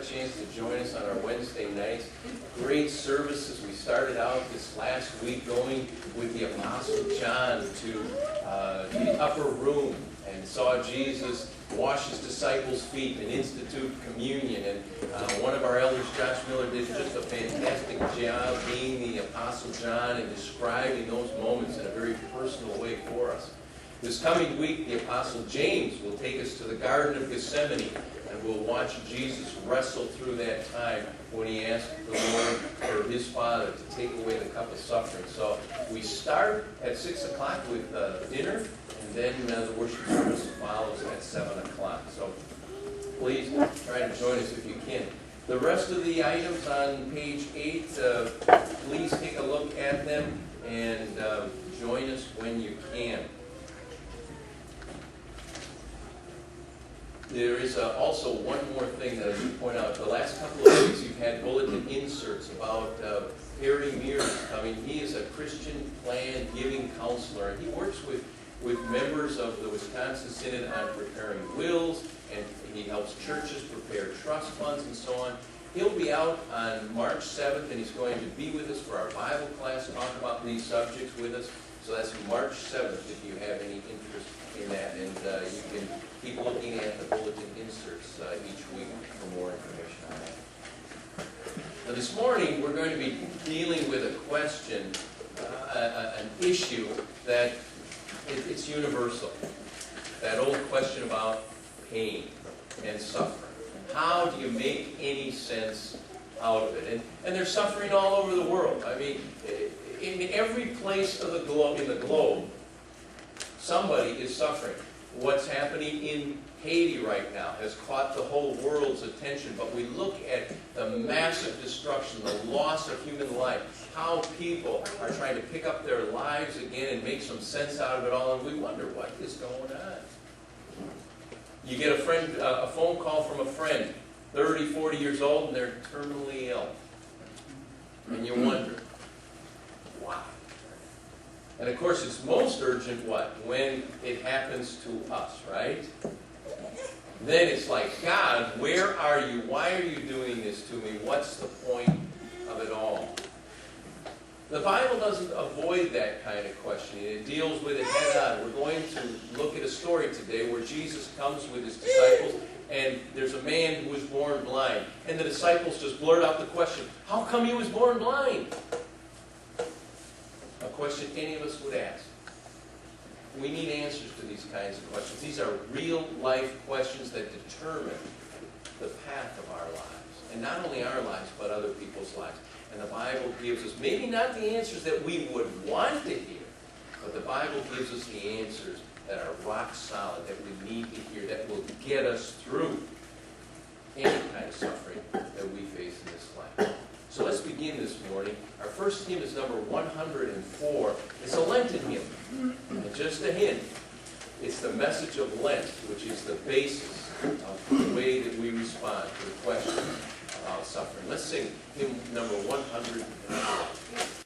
Chance to join us on our Wednesday nights. Great services. We started out this last week going with the Apostle John to the upper room and saw Jesus wash his disciples' feet and institute communion. And one of our elders, Josh Miller, did just a fantastic job being the Apostle John and describing those moments in a very personal way for us. This coming week, the Apostle James will take us to the Garden of Gethsemane, and we'll watch Jesus wrestle through that time when he asked the Lord for his Father to take away the cup of suffering. So we start at 6 o'clock with dinner, and then the worship service follows at 7 o'clock. So please try to join us if you can. The rest of the items on page 8, please take a look at them and join us when you can. There is also one more thing that I should point out. The last couple of weeks you've had bulletin inserts about Perry Mears coming. He is a Christian plan giving counselor, and he works with members of the Wisconsin Synod on preparing wills, and he helps churches prepare trust funds and so on. He'll be out on March 7th, and he's going to be with us for our Bible class, talk about these subjects with us. So that's March 7th if you have any interest in that, and you can keep looking at the bulletin inserts each week for more information on that. Now this morning we're going to be dealing with a question, an issue that it's universal. That old question about pain and suffering. How do you make any sense out of it? And there's suffering all over the world. I mean, in every place of the globe, somebody is suffering. What's happening in Haiti right now has caught the whole world's attention, but we look at the massive destruction, the loss of human life, how people are trying to pick up their lives again and make some sense out of it all, and we wonder what is going on. You get a phone call from a friend, 30, 40 years old, and they're terminally ill. And you wonder, why? And of course, it's most urgent, what? When it happens to us, right? Then it's like, God, where are you? Why are you doing this to me? What's the point of it all? The Bible doesn't avoid that kind of questioning. It deals with it head on. We're going to look at a story today where Jesus comes with his disciples, and there's a man who was born blind. And the disciples just blurt out the question, how come he was born blind? A question any of us would ask. We need answers to these kinds of questions. These are real-life questions that determine the path of our lives. And not only our lives, but other people's lives. And the Bible gives us, maybe not the answers that we would want to hear, but the Bible gives us the answers that are rock solid, that we need to hear, that will get us through any kind of suffering that we face in this life. So let's begin this morning. Our first hymn is number 104. It's a Lenten hymn. And just a hint, it's the message of Lent, which is the basis of the way that we respond to the question about suffering. Let's sing hymn number 104.